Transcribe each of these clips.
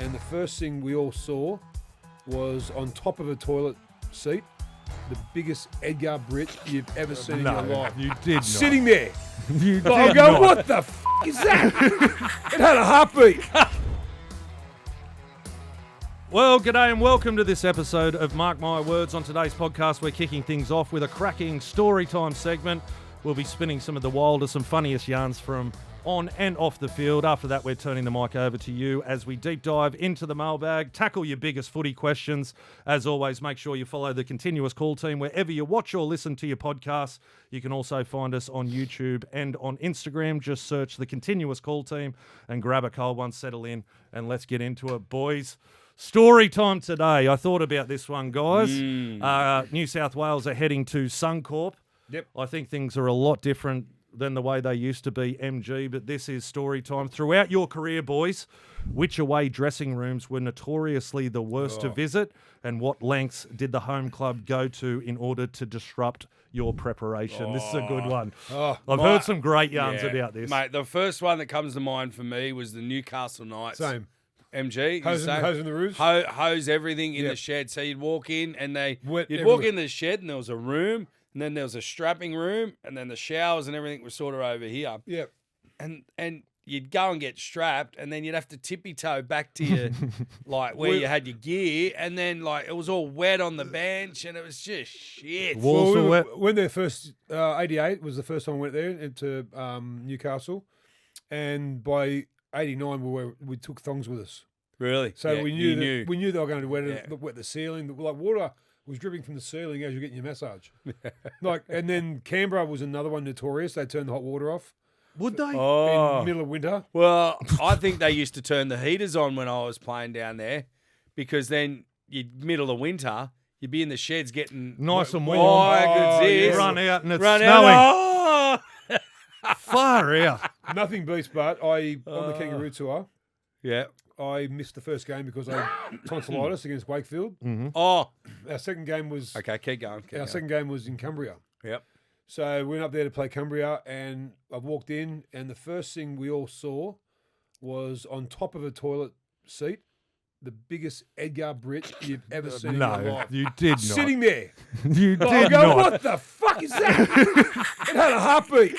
and the first thing we all saw was on top of a toilet seat, the biggest Edgar Britt you've ever seen in your life. You did not. Sitting there. You did I'm going, not. what the f*** is that? It had a heartbeat. Well, g'day and welcome to this episode of Mark My Words. On today's podcast, we're kicking things off with a cracking story time segment. We'll be spinning some of the wildest and funniest yarns from on and off the field. After that, we're turning the mic over to you as we deep dive into the mailbag, tackle your biggest footy questions. As always, make sure you follow the Continuous Call team wherever you watch or listen to your podcasts. You can also find us on YouTube and on Instagram. Just search the Continuous Call team and grab a cold one, settle in, and let's get into it, boys. Story time today. I thought about this one, guys. New South Wales are heading to Suncorp. Yep. I think things are a lot different than the way they used to be, MG, but this is story time. Throughout your career, boys, which away dressing rooms were notoriously the worst to visit, and what lengths did the home club go to in order to disrupt your preparation? This is a good one. I've heard some great yarns about this. Mate, the first one that comes to mind for me was the Newcastle Knights. Same. MG. Hose in the roofs? Hose everything in the shed. So you'd walk in and you'd walk in the shed and there was a room, and then there was a strapping room, and then the showers and everything was sort of over here. Yep. And you'd go and get strapped, and then you'd have to tippy-toe back to your, like, where you had your gear, and then, like, it was all wet on the bench, and it was just shit. Walls were wet. When their first, 88 was the first time I went there into Newcastle, and by 89 we took thongs with us. Really? So Yeah, we you knew they were going to wet the ceiling. Like water was dripping from the ceiling as you're getting your massage. And then Canberra was another one, notorious. They turned the hot water off Would they? in the middle of winter. Well, I think they used to turn the heaters on when I was playing down there, because then middle of winter, you'd be in the sheds getting Nice and warm. Oh, good zits. Run out and it's Run snowing. out. Oh! Far out. Nothing beats, but on the Kangaroo Tour, Yeah. I missed the first game because I had tonsillitis against Wakefield. Oh. Our second game was Okay, keep going. second game was in Cumbria. Yep. So we went up there to play Cumbria, and I walked in, and the first thing we all saw was on top of a toilet seat, the biggest Edgar Britt you've ever seen in your No, life. you did not. Sitting there. You I'm did going, not. what the fuck is that? It had a heartbeat.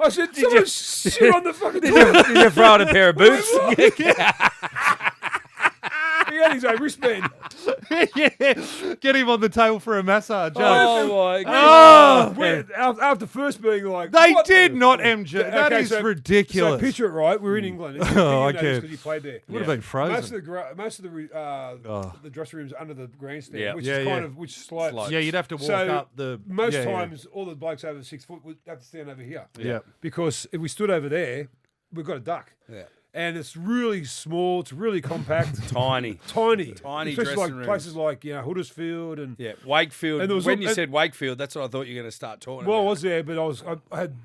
I said, someone shit on the fucking toilet. Did you throw out a pair of boots? He had his own wristband. Yeah. Get him on the table for a massage. Oh, my God. After first being like, They what did the- not, MJ. That Okay, is so ridiculous. So picture it right. We're in England. Oh, okay. Because you played there. Would have been frozen. Most of the dressing rooms under the grandstand, Yeah. which Yeah, is yeah. kind of which slopes. Yeah, you'd have to walk So, up the... Most yeah, times, all the blokes over 6 foot would have to stand over here. Yeah. Because if we stood over there, we've got a duck. Yeah. And it's really small. It's really compact. Tiny. Tiny. Tiny Especially dressing like rooms. places like Huddersfield and. Yeah, Wakefield. And there was When a- you and- said Wakefield, that's what I thought you were going to start talking Well, I about. was there, but I had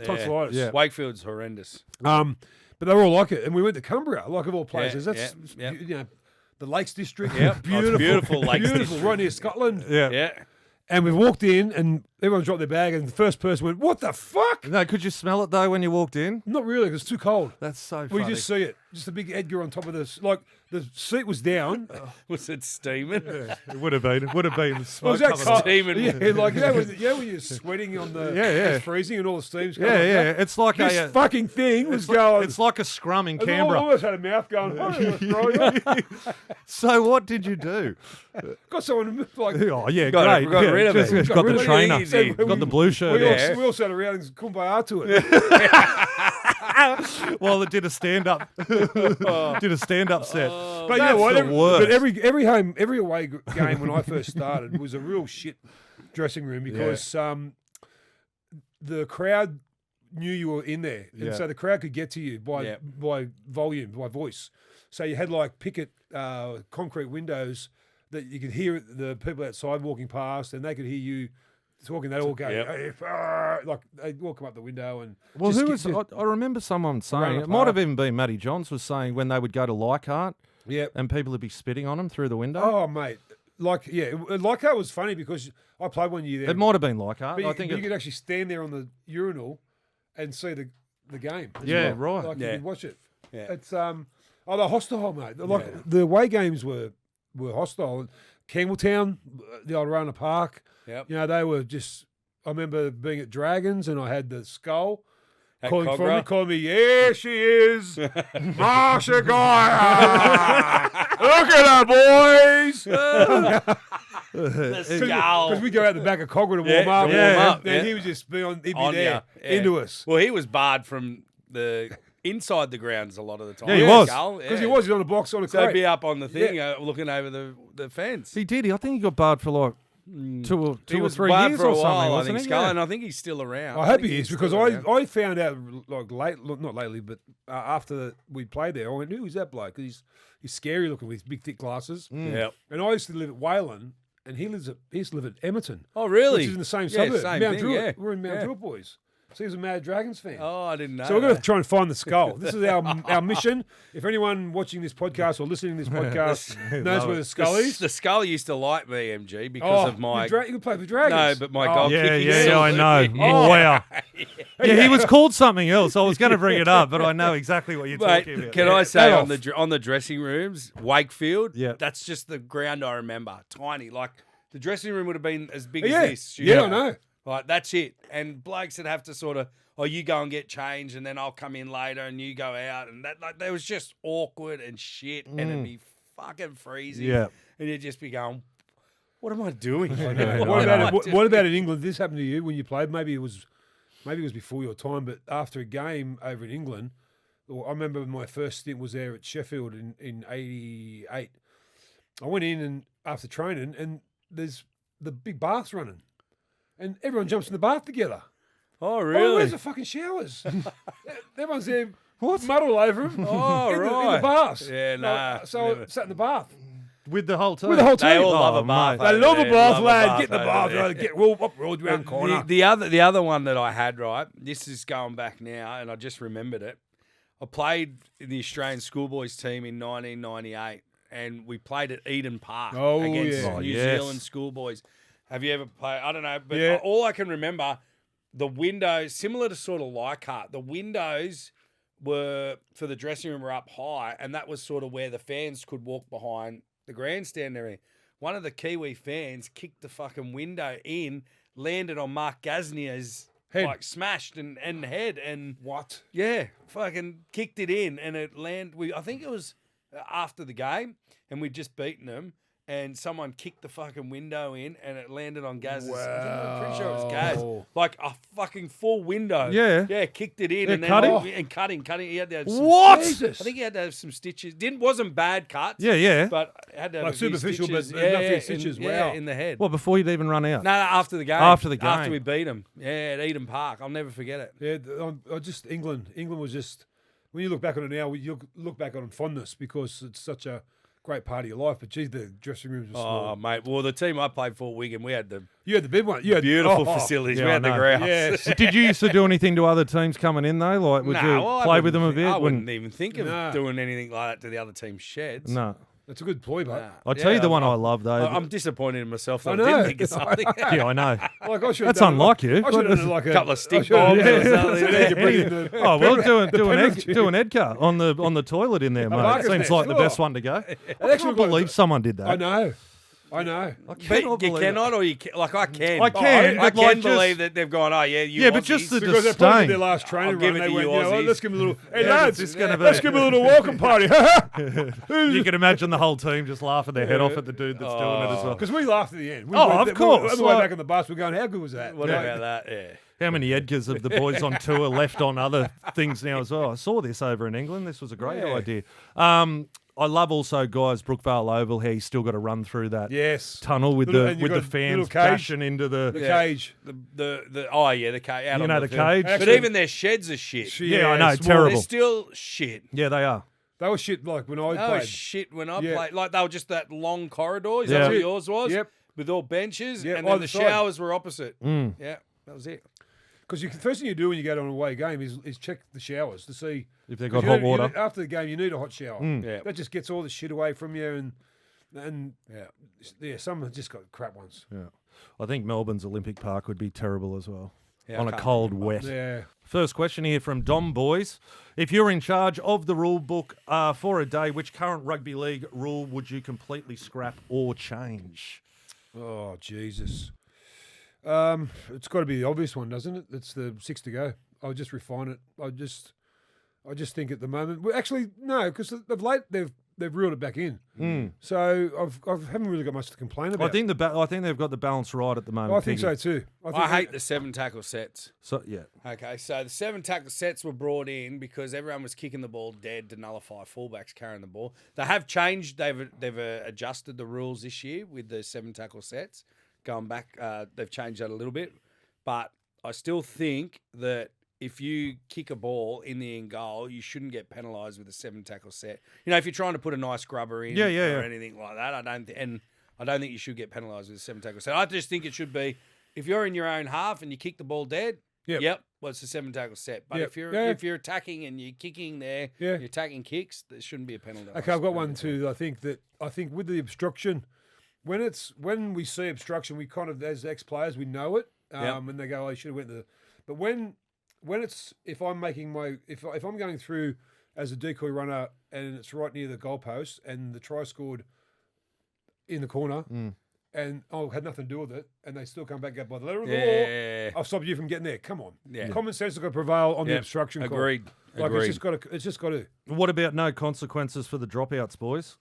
tonsillitis. Yeah. Wakefield's horrendous. But they were all like it, and we went to Cumbria, like of all places. Yeah, That's yeah. you know, the Lakes District. Yep. Beautiful, Beautiful Lakes beautiful, District. right near Scotland. Yeah. Yeah. And we walked in, and everyone dropped their bag, and the first person went, "What the fuck?" No, could you smell it, though, when you walked in? Not really, because it's too cold. That's so We funny. just see it, just a big Edgar on top of this. Like the seat was down. Was it steaming? It would have been. It would have been. Was Smoke that coming cold? up. Steaming. Yeah, like when you're sweating on the it's freezing and all the steam's coming. Yeah, like yeah. that. It's like This a... fucking thing was It's like, going. it's like a scrum in I Canberra. almost had a mouth going. So what did you do? Got someone like. Oh, yeah, Got it, great. got yeah, rid of it. just Got got rid the of it. trainer. Easy. Got the blue shirt. We all sat around and kumbaya to it. Well, it did a stand-up. Did a stand-up set. But you know what? the worst. But every away game when I first started was a real shit dressing room because the crowd knew you were in there, and Yeah. so the crowd could get to you by volume, by voice. So you had like picket concrete windows that you could hear the people outside walking past, and they could hear you talking. They'd all go, like they'd all come up the window and. Well, just I remember someone saying, it apart. might have even been Matty Johns was saying when they would go to Leichhardt Yeah. and people would be spitting on them through the window. Oh, mate. Leichhardt was funny because I played one year there. It might have been Leichhardt. But I think you could actually stand there on the urinal and see the game. as Yeah, well. right. Like you Yeah. could watch it. Yeah. It's Oh, they're hostile, mate. The away games were hostile. Campbelltown, the old Rana Park. Yep. You know, they were just. I remember being at Dragons and I had the skull. At Calling me, yeah, she is. Marsha Geyer. Look at her, boys. The skull. Because we go out the back of Cogra to warm up. And he would just he'd be there, into us. Well, he was barred from the inside the grounds a lot of the time. Yeah, he was. Because he was on a box on a crate. So he'd be up on the thing, looking over the fence. He did. I think he got barred for like two or three barred years for a or something, while, I wasn't think, he? Skull, Yeah. and I think he's still around. I hope he is, he's because still around. I found out, like, not lately, but after we played there, I went, who is that bloke? 'Cause he's scary looking with his big, thick glasses. Yep. And I used to live at Wayland, and he used to live at Edmonton. Oh, really? Which is in the same Yeah, suburb. same Mount thing, Druitt. yeah. We're in Mount Yeah. Druitt, boys. So he's a Mad Dragons fan. Oh, I didn't know. So we're going to that. try and find the skull. This is our mission. If anyone watching this podcast or listening to this podcast knows where the skull is. The skull used to like me, MG, because of my. You could play for Dragons. No, but my goal Yeah, kicking. yeah, I know. Oh, wow. Yeah, he was called something else. I was going to bring it up, but I know exactly what you're talking Mate, about. can I say That on the dressing rooms, Wakefield? Yeah. That's just the ground I remember. Tiny, like the dressing room would have been as big Yeah. as this. Yeah, I know. Like that's it. And blokes would have to sort of, you go and get changed, and then I'll come in later, and you go out, and that was just awkward and shit, and it'd be fucking freezing. Yeah. And you'd just be going, what am I doing? What about in England? This happened to you when you played? Maybe it was before your time, but after a game over in England, I remember my first stint was there at Sheffield in '88. I went in and after training, and there's the big baths running, and everyone jumps in the bath together. Oh, Oh, really? where's the fucking showers? Everyone's there, What? mud all over them. Oh, in right. the baths. Yeah, nah, So never. I sat in the bath. With the whole team? With the whole team. They all love a Oh, bath. mate. They love a over bath, there, lad. love a Get in the bath. over there. Get rolled around the corner. The other one that I had, right, this is going back now, and I just remembered it. I played in the Australian schoolboys team in 1998, and we played at Eden Park Oh, against yeah. Oh, New yes. Zealand schoolboys. Have you ever played? I don't know, but Yeah. all I can remember, the windows, similar to sort of Leichhardt, the windows were for the dressing room were up high, and that was sort of where the fans could walk behind the grandstand area. One of the Kiwi fans kicked the fucking window in, landed on Mark Gaznier's Head. like smashed and head, and What? yeah, fucking kicked it in, and it landed. I think it was after the game, and we'd just beaten them, and someone kicked the fucking window in, and it landed on Gaz's. I'm pretty sure it was Gaz. Wow. Like a fucking full window. Yeah. Yeah, kicked it in, Yeah, and then cut him? and cutting. He had to have some What? Jesus. I think he had to have some stitches. Wasn't bad cuts. Yeah, yeah. But had to have Like a few superficial, but stitches. enough yeah, stitches. In, Wow. yeah, in the head. What, before you'd even run out? No, after the game. After the game. After we beat them. Yeah, at Eden Park. I'll never forget it. Yeah, I just England was just when you look back on it now, you look back on it fondness because it's such a great part of your life. But geez, the dressing rooms were small. Oh, mate. Well, the team I played for, Wigan, we had the You had the big one. You had beautiful oh, facilities. yeah, we I had the know. grounds. Yes. Did you used to do anything to other teams coming in, though? Like, would you I play with them a wouldn't bit? I wouldn't even think of Nah. doing anything like that to the other team's sheds. No. That's a good ploy, but Nah. I'll tell you the one I love, though. I'm disappointed in myself that I I, know. didn't think of something. Yeah, I know. like I should. That's unlike you. I should have done like a Couple of stick I should have- bombs or yeah. something. So then you bring in the- Oh well, do penalty. an Edgar on the toilet in there, mate. Marcus Seems nest, like the sure. best one to go. I actually can't looked like believe someone did that. I know. I But cannot you believe cannot, it. or you can, like I can. I can, I but can like believe just- that they've gone. Oh yeah, you. Yeah, but Aussies. just the Because they probably disdain. did their last training I'll give run. it They to went, you, you know, Aussies. let's give them a little. Hey Yeah, lads, it's gonna be- let's give them a little welcome party. You can imagine the whole team just laughing their head off at the dude that's doing it as well. Because we laughed at the end. We Oh, went- of course. On the way Like- back on the bus, we're going, how good was that? What Yeah. about that? Yeah. How many Edgars of the boys on tour left on other things now as well? I saw this over in England. This was a great Yeah. idea. I love also, guys, Brookvale Oval, how you still got to run through that Yes. tunnel with Little- the and you with got the a fans little cage. bashing into The the. cage. The oh yeah, the cage. Out You on know the film. cage? But Actually- even their sheds are shit. Yeah, I know, small. terrible. They're still shit. Yeah, they are. That was shit like when I Oh played. shit! When I Yeah. played, like they were just that long corridor. Is Yeah. that what yours was? Yep. With all benches, Yep, and then either the side. showers were opposite. Mm. Yeah, that was it. Because the first thing you do when you go to an away game is check the showers to see If they've 'cause got you hot need- water. after the game, you need a hot shower. Yeah. That just gets all the shit away from you, and Yeah. some have just got crap ones. Yeah. I think Melbourne's Olympic Park would be terrible as well. on a cold wet. Yeah. First question here from Dom Boys. If you're in charge of the rule book for a day, which current rugby league rule would you completely scrap or change? Oh, Jesus. It's got to be the obvious one, doesn't it? It's the 6 to go. I'll just refine it. I just think at the moment, well, actually no, because of late they've reeled it back in. So I haven't really got much to complain about. I think they've got the balance right at the moment. I think so too. I hate the 7 tackle sets. So yeah. Okay, so the 7 tackle sets were brought in because everyone was kicking the ball dead to nullify fullbacks carrying the ball. They have changed. They've adjusted the rules this year with the 7 tackle sets. Going back, they've changed that a little bit, but I still think that if you kick a ball in the end goal, you shouldn't get penalised with a 7 tackle set. You know, if you're trying to put a nice grubber in or anything like that, I don't think you should get penalised with a 7 tackle set. I just think it should be if you're in your own half and you kick the ball dead. Well, it's a 7 tackle set. But if you're attacking and you're kicking there, you're attacking kicks, there shouldn't be a penalty. Okay, I've got one too. I think with the obstruction, when we see obstruction, we kind of as ex-players we know it. And they go, "Oh, you should have went the." But if I'm going through as a decoy runner and it's right near the goalpost and the try scored in the corner and had nothing to do with it and they still come back up by the letter of the law, I've stopped you from getting there. Come on. Yeah. Common sense has got to prevail on the obstruction call. Agreed. It's just got to. What about no consequences for the dropouts, boys?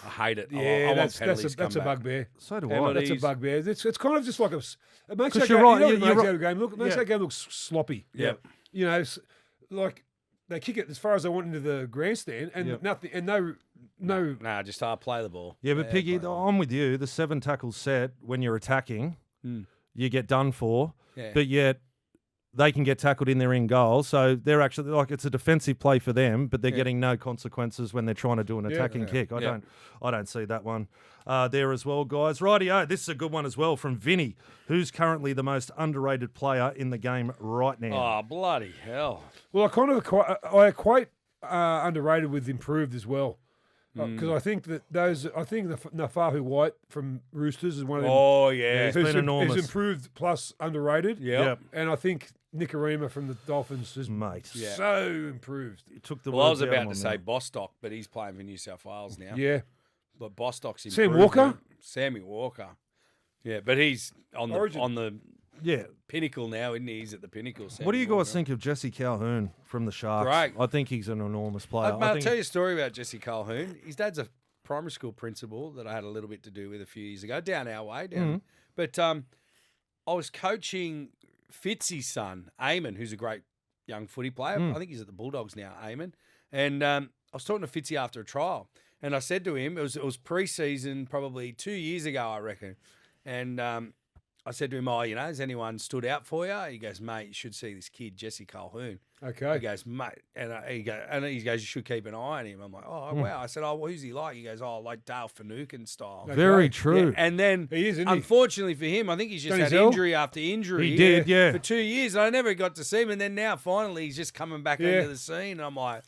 I hate it. Yeah, I want penalties that's a bugbear. So do I. That's a bugbear. It's kind of just like it makes that game look sloppy. Yeah. You know, like they kick it as far as they want into the grandstand and nothing and no. Nah, just play the ball. Yeah, but Piggy, I'm with you. The 7 tackle set when you're attacking, you get done for, but yet they can get tackled in their in goal. So they're actually like it's a defensive play for them, but they're getting no consequences when they're trying to do an attacking kick. I don't see that one there as well, guys. Rightio, this is a good one as well from Vinny, who's currently the most underrated player in the game right now. Oh, bloody hell! Well, I quite underrated with improved as well. Because I think that Nafahu White from Roosters is one of them. Oh, yeah. He's been enormous. He's improved plus underrated. Yep. And I think Nicarima from the Dolphins is so improved. He took the I was about to say Bostock, but he's playing for New South Wales now. Yeah. But Bostock's improved. Sam Walker? Sammy Walker. Yeah, but he's on the pinnacle now, isn't he? He's at the pinnacle. What do you guys think of Jesse Calhoun from the Sharks? Great. I think he's an enormous player. I'll tell you a story about Jesse Calhoun. His dad's a primary school principal that I had a little bit to do with a few years ago, down our way. But I was coaching Fitzy's son, Eamon, who's a great young footy player. I think he's at the Bulldogs now, Eamon. And I was talking to Fitzy after a trial. And I said to him, it was pre-season probably 2 years ago, I reckon. And I said to him, has anyone stood out for you? He goes, mate, you should see this kid, Jesse Calhoun. Okay. He goes, mate, and he goes, you should keep an eye on him. I'm like, oh, wow. I said, well, who's he like? He goes, like Dale Finucane style. Okay. Very true. Yeah, and then, he is, unfortunately for him, I think he's just had injury after injury. He did, for 2 years. And I never got to see him. And then now, finally, he's just coming back into the scene. And I'm like,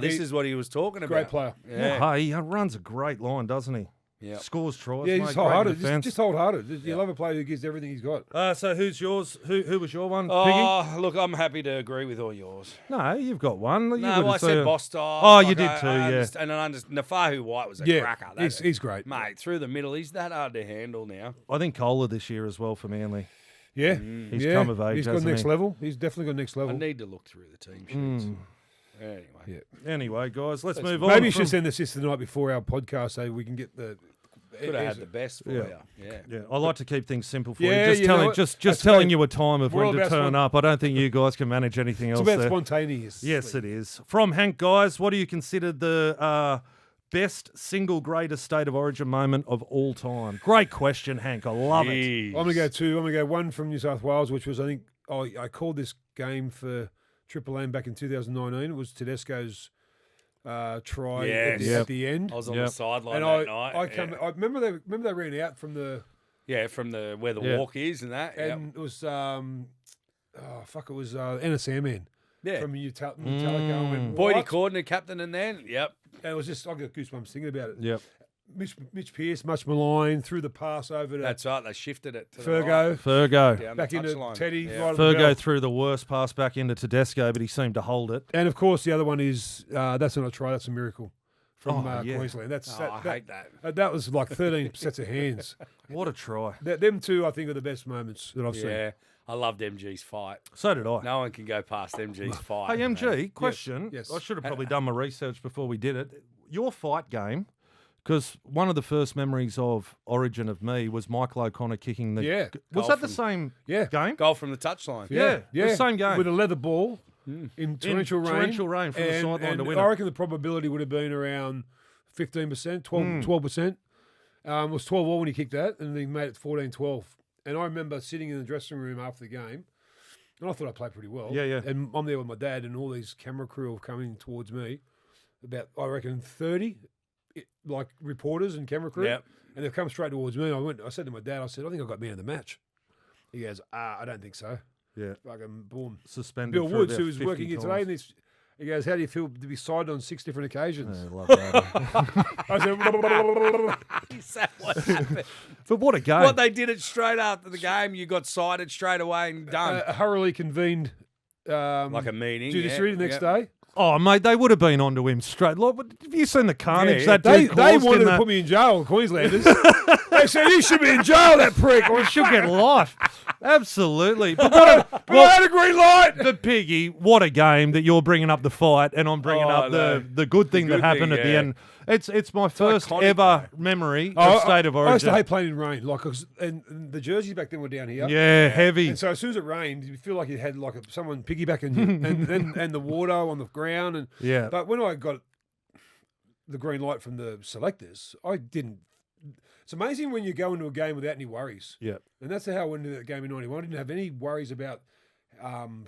this is what he was talking about. Great player. Yeah. Well, he runs a great line, doesn't he? Yeah. Scores tries. Yeah, he's wholehearted. Just wholehearted. You Yeah. love a player who gives everything he's got. So who's yours? Who was your one, Piggy? Look, I'm happy to agree with all yours. No, you've got one. I said Bostock. Oh, you did too, yeah. And Nafahu White was a cracker. He's great. Mate, through the middle, he's that hard to handle now. I think Kohler this year as well for Manly. Yeah. He's come of age, He's got next level. He's definitely got next level. I need to look through the team sheets. Anyway, guys, let's move on. Maybe you should send this the night before our podcast so we can get the... Could have had the best for you. Yeah. I like to keep things simple for you. Just telling you a time of when to turn up. I don't think you guys can manage anything else. It's about spontaneous. Yes, it is. From Hank, guys, what do you consider the best single greatest state of origin moment of all time? Great question, Hank. I love it. I'm going to go two. I'm going to go one from New South Wales, which was, I think, I called this game for Triple M back in 2019. It was Tedesco's try at the end. I was on the sideline and that night. I remember they ran out from the where the walk is and that. And it was it was Ennis Airman from Metallica. Boydie Cordner, captain, and then and it was just I got goosebumps thinking about it. Yep. Mitch Pearce, much maligned, threw the pass over to That's right. They shifted it to Fergo. Fergo. Down Back the into touchline. Teddy. Yeah. Right on the Fergo bell. threw the worst pass back into Tedesco, but he seemed to hold it. And of course, the other one is that's not a try. That's a miracle from Yeah. Queensland. I hate that. That was like 13 sets of hands. What a try. Them two, I think, are the best moments that I've seen. Yeah. I loved MG's fight. So did I. No one can go past MG's fight. Hey, MG, man. question. Yes. I should have probably done my research before we did it. Your fight game, because one of the first memories of Origin of me was Michael O'Connor kicking the... Yeah. Was that the same Yeah. game? Goal from the touchline. Yeah. The same game. With a leather ball in torrential rain. torrential rain from the sideline and to win I it. reckon the probability would have been around 15%, 12%. It was 12-all when he kicked that, and he made it 14-12. And I remember sitting in the dressing room after the game, and I thought I played pretty well. Yeah. And I'm there with my dad, and all these camera crew are coming towards me, about, I reckon, 30, like reporters and camera crew. Yep. And they've come straight towards me. I said to my dad, I said, I think I got man of the match. He goes, I don't think so. Yeah. Fucking boom. Suspended Bill for Woods, about who was 50 working here times. today, and he goes, how do you feel to be signed on 6 different occasions? Yeah, love that. I said, Is that what happened? But what a game. What, they did it straight after the game? You got cited straight away and done. hurriedly convened Like a meeting. judiciary the next day. Oh, mate, they would have been onto him straight. Look, have you seen the carnage Yeah, that They dude caused wanted in to that? put me in jail, Queenslanders. They said, he should be in jail, that prick. He should get life. Absolutely. But But I had a green light. the Piggy, what a game that you're bringing up the fight and I'm bringing up the good thing that good happened thing, at the yeah. end. It's my first iconic, ever though. memory I- of State of I used to Origin. hate playing in rain. And the jerseys back then were down here. Yeah, heavy. And so as soon as it rained, you feel like you had like someone piggybacking you, and the water on the ground. And Yeah. But when I got the green light from the selectors, I didn't. It's amazing when you go into a game without any worries. Yeah. And that's how I went into that game in '91. I didn't have any worries about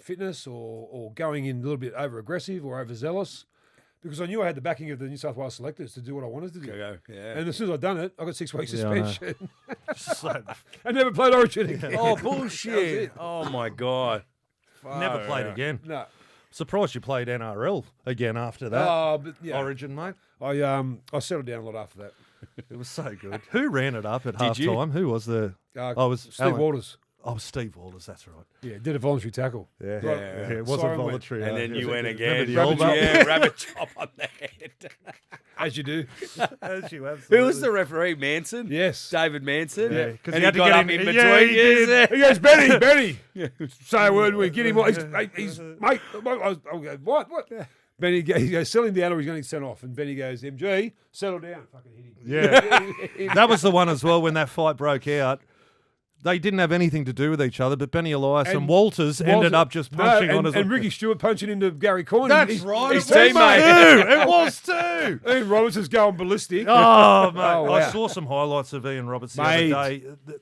fitness or going in a little bit over aggressive or overzealous, because I knew I had the backing of the New South Wales selectors to do what I wanted to do. Go, yeah. And as soon as I'd done it, I got 6 weeks Yeah, I know. suspension. So, I never played Origin again. Oh, That was bullshit. it. Oh, my God. never Far played out. again. No. Surprised you played NRL again after that. But yeah, Origin, mate. I settled down a lot after that. It was so good. Who ran it up at Did you? halftime? Who was the... I was Steve Alan. Waters. Oh, Steve Waters, that's right. Yeah, did a voluntary tackle. Yeah, Right. yeah. It wasn't Siren went. voluntary. And then you went Remember again. the Rabbit elbow? Yeah, rabbit chop on the head. As you do. As you Who was the referee? Manson? Yes. David Manson? Yeah, 'cause And he had to got get up him- in yeah, between. he did. Yes, He goes, Benny. Say a word, we get him. He's mate. I'll go, what? Benny he goes, sell him down or he's going to get sent off. And Benny goes, MG, settle down. Fucking hit him. Yeah. That was the one as well when that fight broke out. They didn't have anything to do with each other, but Benny Elias and Walters ended up just punching on his... And Ricky Stewart punching into Gary Coyne. That's right. His It was teammate. too. It was too. Ian Robertson's going ballistic. Oh, mate. Oh, wow. I saw some highlights of Ian Roberts the Mate. other day.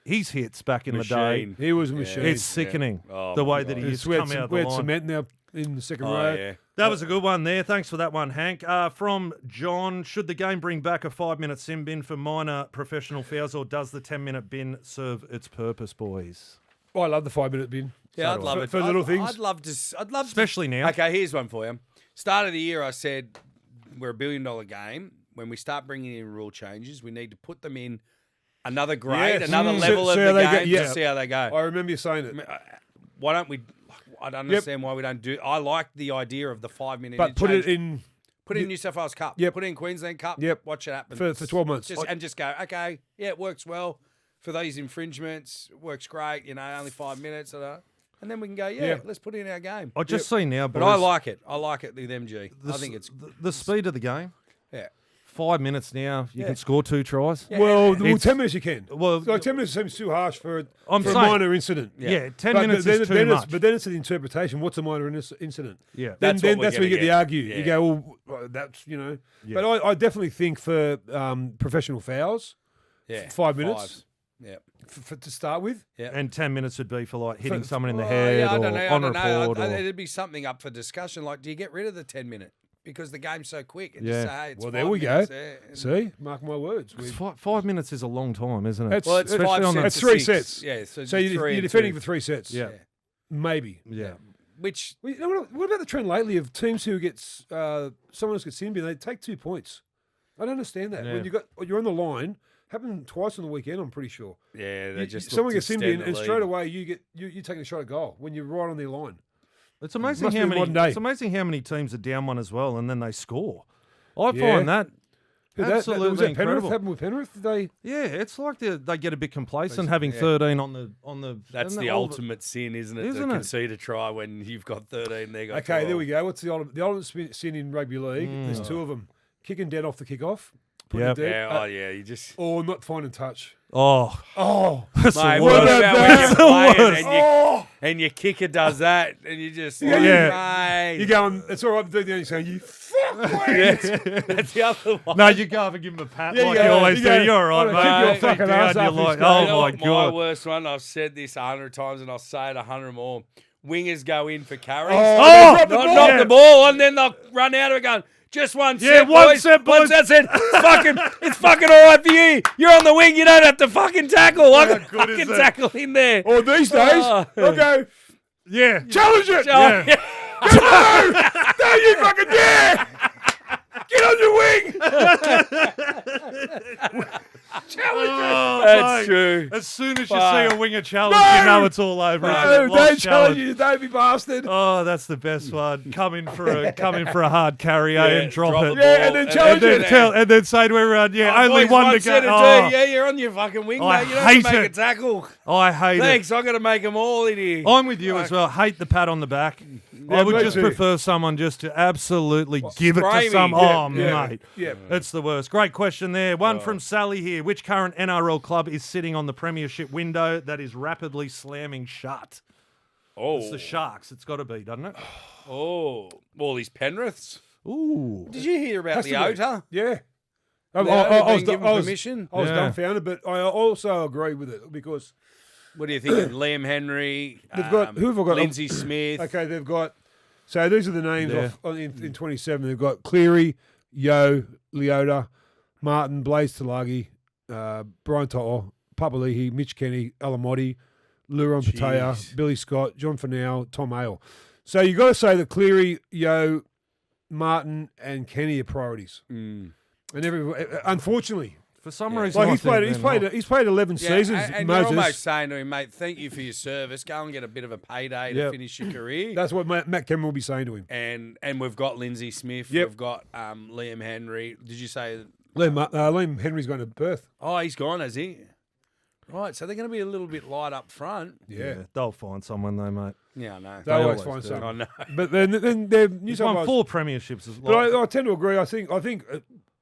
His hits back in the Machine. day, He was a machine. it's sickening Oh, the my way God. that he used we to had, come out we the had line. cement now in the second Oh, row. yeah. That was a good one there. Thanks for that one, Hank. From John, should the game bring back a 5-minute sim bin for minor professional fouls, or does the 10-minute bin serve its purpose, boys? Oh, I love the 5-minute bin. Yeah, I'd love For- it. for little things. I'd love to. Especially now. Okay, here's one for you. Start of the year, I said we're $1 billion game. When we start bringing in rule changes, we need to put them in another grade, Yes. another Mm. level See of how the they go, game yeah. to see how they go. I remember you saying it. Why don't we? I don't understand why we don't do. I like the idea of the 5-minute. But put it interchange. in Put it in New South Wales Cup. Yep. Put it in Queensland Cup. Yep. Watch it happen for 12 months. and just go. Okay, yeah, it works well for these infringements. It works great. You know, only 5 minutes. And then we can go. Yeah, Yeah. let's put it in our game. I just see now, boys, But I like it. I like it with MG. I think it's the speed of the game. yeah. 5 minutes now, you Yeah. can score 2 tries. Yeah. Well, It's- 10 minutes you can. Well, Like 10 minutes seems too harsh for I'm a saying- minor incident. Yeah, 10 But minutes then, is too then much. But then it's an interpretation. What's a minor incident? Yeah. Then That's that's, what we're where you gonna get the get. argue. Yeah. You go, well, that's, you know. Yeah. But I definitely think for professional fouls, Yeah. 5 minutes. Fives. Yeah. To start with. Yeah. And 10 minutes would be for like hitting someone in the Oh, head yeah, I or don't know. on I don't know. report. Or, It'd be something up for discussion. Like, do you get rid of the 10-minute because the game's so quick? And Yeah. just say, hey, it's Well, there 5 we go. minutes, yeah, and- See? Mark my words. It's 5 minutes is a long time, isn't it? That's- Well, it's Especially 5 on the- sets. That's to 3 six. sets. Yeah. So, So it's you're 3 and defending 2. for 3 sets. Yeah. Maybe. Yeah. Which Well, you know what about the trend lately of teams who gets someone else gets in bin, they take 2 points. I don't understand that. Yeah. When you're on the line, happened twice on the weekend. I'm pretty sure. Yeah, they just someone look to gets in extend and the straight lead. away you're taking a shot at goal when you're right on their line. It's amazing Must how be many. modern day. It's amazing how many teams are down one as well, and then they score. I Yeah. find that Was absolutely that Penrith? incredible. Happened with Penrith? Did they? Yeah, it's like they get a bit complacent having 13 on the. That's and the all ultimate sin, isn't it? Isn't to it? concede a try when you've got 13. They got Okay, 12. there we go. What's the ultimate sin in rugby league? There's two of them: kicking dead off the kickoff, putting Yep. it dead, Yeah, you just. or not finding touch. Oh, Oh, that's Mate, the what worst. about That's when you're the playing worst. and your kicker does that, and you just Yeah. mate. you're going. It's all right to do the only saying you fuck. That's the other one. No, you go up and give him a pat Yeah, like you you go, always you do. go, You're all "I'm right, gonna kick your mate. fucking Down, ass you're after this like, game." oh You know my what god. My worst one, I've said this 100 times and I'll say it 100 more. Wingers go in for carries. Oh, drop Not the ball, and then they'll run out of it going, just one Yeah, set, one boys. set, boys. One set, it's fucking all right for you. You're on the wing, you don't have to fucking tackle. I can good is fucking it? tackle in there. Or these days, Oh. they'll go Yeah. challenge it. Yeah. No, you fucking dare! Get on your wing. Oh, That's mate. true. As soon as you Fuck. see a winger challenge, No! you know it's all over. isn't it? No, Lost don't challenge you, don't be bastard. Oh, that's the best one. Come in for a hard carry, and drop drop it. the Yeah, and ball, then challenge it. And then say to everyone, only Boys, one to set go. of Oh, two. Yeah, you're on your fucking wing, I mate. You don't have to hate make it. a tackle. I hate Thanks, I got to make them all in here. it. I'm with you as well. Hate the pat on the back. I would me just too. prefer someone just to absolutely give it spray to me. some. Yeah, Oh, yeah, mate. yeah. That's the worst. Great question there. One from Sally here. Which current NRL club is sitting on the premiership window that is rapidly slamming shut? It's the Sharks. It's got to be, doesn't it? Oh, all these Penriths. Ooh. Did you hear about Has to be. Leota? Yeah. Leota been given permission? I was Yeah. dumbfounded, but I also agree with it because What do you think? Liam Henry. They've got- who have I got? Lindsay Smith. okay, they've got. So these are the names Yeah. in 27. They've got Cleary, Yo, Leota, Martin, Blaze Talagi, Brian To'o, Papali'i, Mitch Kenny, Alamotti, Luron Patea, Jeez. Billy Scott, John Fennell, Tom Hale. So you got to say that Cleary, Yo, Martin, and Kenny are priorities. Mm. And unfortunately, For some Yeah. reason, like I he's think played, they're he's played 11 Yeah, seasons. and you're Moses. almost saying to him, mate, thank you for your service. Go and get a bit of a payday to Yep. finish your career. That's what Matt Cameron will be saying to him. And we've got Lindsay Smith. Yep. We've got Liam Henry. Did you say? Liam Henry's going to Perth. Oh, he's gone, has he? Right, so they're going to be a little bit light up front. Yeah. they'll find someone though, mate. Yeah, I know. They always always find do. something. I know. But then they're New He's South won Wales. 4 premierships as But well. I tend to agree. I think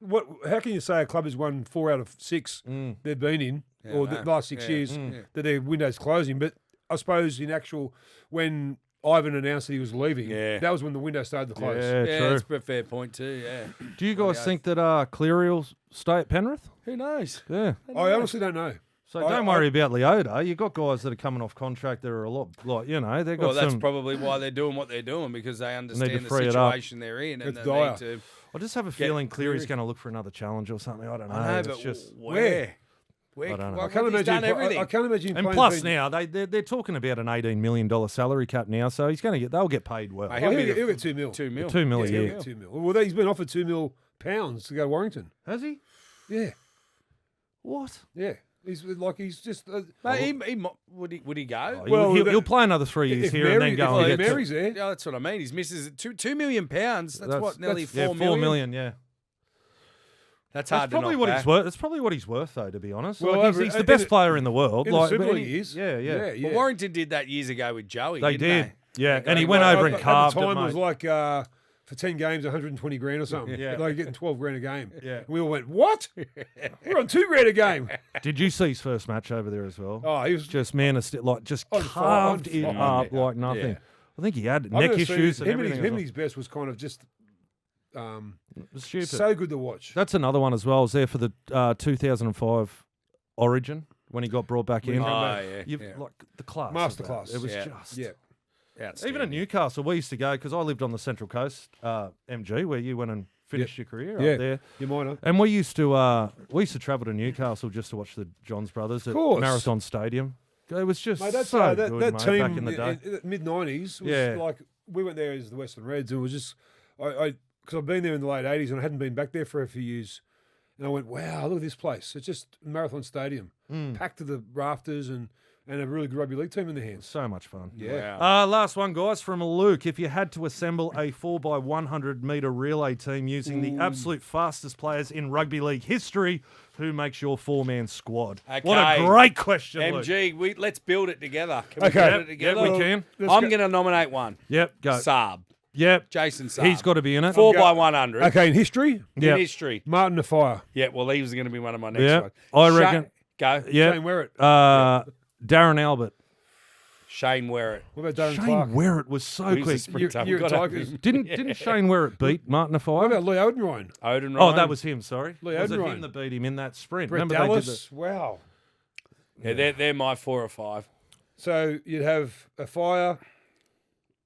what? How can you say a club has won 4 out of 6 they've been in, Yeah, or I the know. last 6 Yeah. years that their window's closing? But I suppose in actual when Ivan announced that he was leaving, Yeah. that was when the window started to close. Yeah, Yeah, true. that's a fair point too. Yeah. Do you guys think that Cleary will stay at Penrith? Who knows? Yeah. I honestly don't know. So don't worry about Leota. You've got guys that are coming off contract that are a lot, like, they've got Well, that's some. probably why they're doing what they're doing, because they understand the free it up. situation they're in, and It's they dire. need to. I just have a feeling Cleary's going to look for another challenge or something. I don't know. I know, It's but just. where? I don't know. Well, I can't he's imagine. done everything. I can't imagine. And playing plus between- now they're talking about an $18 million salary cap now, so they'll get paid well. Mate, Oh, he'll be he'll the- get 2 mil. 2 mil. 2 mil a Yeah, year. he'll get 2 mil. Well, he's been offered £2 million to go to Warrington. Has he? Yeah, What? yeah. He's just. Mate, would he go? Well, he'll play another 3 years if here and then go and if get Mary's there, Yeah, that's what I mean. His missus £2 million. That's what nearly yeah, 4 4 million. million. Yeah. That's That's hard probably to knock what back. he's worth. That's probably what he's worth, though. To be honest, Well, like, over- he's the in best the- player in the world. in the Like, Super but League, he- he is. Yeah, yeah. Well, Warrington did that years ago with Joey. They didn't did. Yeah, They and he got went him over right. and carved at the it, time, it was mate. like for 10 games, 120 grand or something. Yeah. Like getting 12 grand a game. Yeah. And we all went, what? We're on 2 grand a game. Did you see his first match over there as well? Oh, he was. Just just On fire, carved on it fire. up like nothing. Yeah. I think he had I've neck never seen issues and him everything. him and his best was kind of just It was stupid. so good to watch. That's another one as well. I was there for the 2005 Origin when he got brought back in. Oh, yeah. You've, yeah. like the class, of Masterclass. that. It was Yeah. just Yeah. Even at Newcastle, we used to go because I lived on the Central Coast, MG, where you went and finished your career Yeah. up there. You might have. And we used to travel to Newcastle just to watch the Johns Brothers at course. Marathon Stadium. It was just Mate, that's so that good, that mate, team back in the day. mid 90s was Yeah. like we went there as the Western Reds and it was just I because I've been there in the late 80s and I hadn't been back there for a few years. And I went, wow, look at this place. It's just Marathon Stadium, packed to the rafters and a really good rugby league team in their hands. So much fun. Yeah. Wow. Last one, guys, from Luke. If you had to assemble a 4x100 metre relay team using the absolute fastest players in rugby league history, who makes your 4-man squad? Okay. What a great question, Luke. MG, let's build it together. Can we Okay. build it together? Yeah, we can. I'm going to nominate one. Yep, go. Saab. Yep. Jason Saab. He's got to be in it. 4x100. Okay, in history, Yep. In history. Martin Nafire, Yeah, well, he was going to be one of my next Yeah, ones. I reckon. Go. Yep. Shane Werrett. Darren Albert. Shane Werrett. What about Darren Shane Clark? Werrett was so Who's a quick. sprinter? You're We've got Tigers. Didn't Shane Werrett beat Martin What Nafire? about Lee Odenryan? Odin Oh, Ryan. that was him, sorry. Lee Was it Odenryan. him that beat him in that sprint? Brett Remember Dallas? Wow. Yeah, they're my 4 or 5. So you'd have a Fire,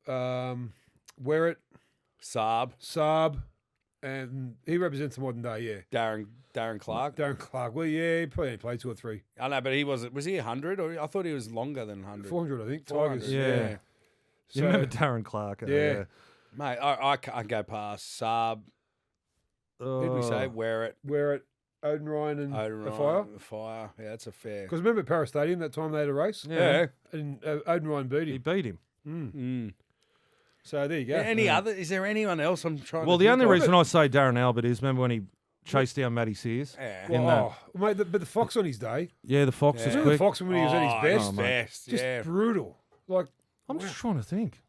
Werrett, Saab. Saab, and he represents the modern day, yeah. Darren Clark. Darren Clark. Well, yeah, he probably only played 2 or 3. I know, but was he 100? Or I thought he was longer than 100. 400, I think. 400, Tigers. Yeah. So, You remember Darren Clark? Yeah. Mate, I go past Saab. Did we say Werrett? Werrett, Odenryan, and Odin a Fire. Fire. Yeah, that's a fair. Because remember at Paris Stadium that time they had a race? Yeah. And Odenryan beat He him. beat him. Mm. So there you go. Any other? Is there anyone else? I'm trying. Well, to the think only of. reason I say Darren Albert is remember when he chased down Matty Sears? Yeah. in that. Oh, mate, but the Fox on his day. Yeah, the Fox was Yeah. Remember the quick. Fox when he was at his best? best. Just Yeah. brutal. Like, I'm just trying to think.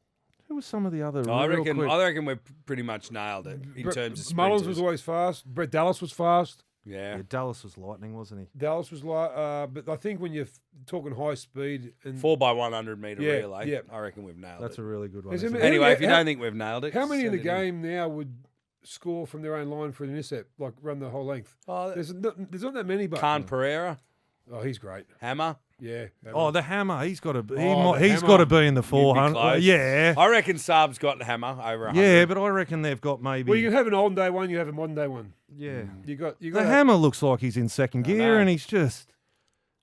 Who were some of the other I real reckon. quick? I reckon we've pretty much nailed it in terms of Mullins sprinters. was always fast. Brett Dallas was fast. Yeah. Yeah, Dallas was lightning, wasn't he? Dallas was like, but I think when you're talking high speed and 4x100 metre Yeah, relay. yeah. I reckon we've nailed That's it. a really good one. Is it isn't me- it? Anyway, if you How- don't think we've nailed it, how many in the send it game now would score from their own line for an intercept, like run the whole length? Oh, There's not that many, but Khan Pereira, oh, he's great. Hammer. Yeah. Oh, the hammer. He's got to. He's the got to hammer. be in the You'd be 400. close. Yeah, I reckon Saab's got the hammer over 100. yeah, but I reckon they've got maybe. Well, you can have an olden day one. You have a modern day one. yeah, You got the a hammer looks like he's in second gear, know. and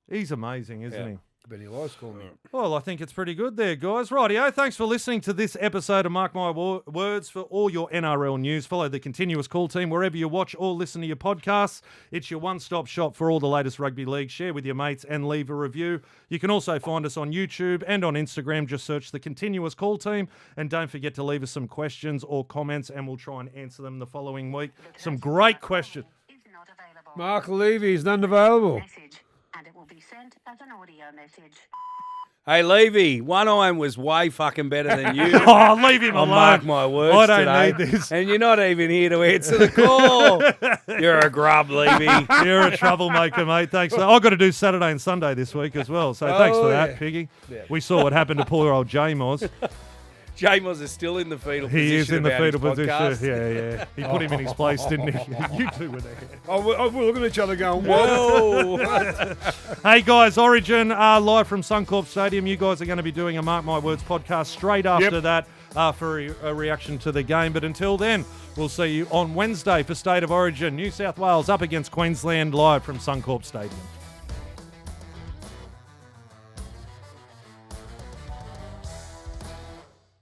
he's amazing, isn't Yeah. he? Benny Elias calling me. Well, I think it's pretty good there, guys. Rightio, thanks for listening to this episode of Mark My Words. For all your NRL news, follow the Continuous Call team wherever you watch or listen to your podcasts. It's your one-stop shop for all the latest rugby league. Share with your mates and leave a review. You can also find us on YouTube and on Instagram. Just search the Continuous Call team. And don't forget to leave us some questions or comments, and we'll try and answer them the following week. Some great questions. Is not available. Mark Levy is none available. Message, and it will be sent as an audio message. Hey, Levy, one iron was way fucking better than you. Oh, leave him I'll alone. mark my words I don't today. need this. And you're not even here to answer the call. You're a grub, Levy. You're a troublemaker, mate. Thanks. I've got to do Saturday and Sunday this week as well. So thanks for that, yeah. Piggy. We saw what happened to poor old J-Moz. Jamos is still in the fetal position. He is in the about his fetal position. podcast. Yeah. He put him in his place, didn't he? You two were there. Oh, we're looking at each other going, what? Whoa. Hey, guys, Origin live from Suncorp Stadium. You guys are going to be doing a Mark My Words podcast straight after that for a reaction to the game. But until then, we'll see you on Wednesday for State of Origin. New South Wales up against Queensland live from Suncorp Stadium.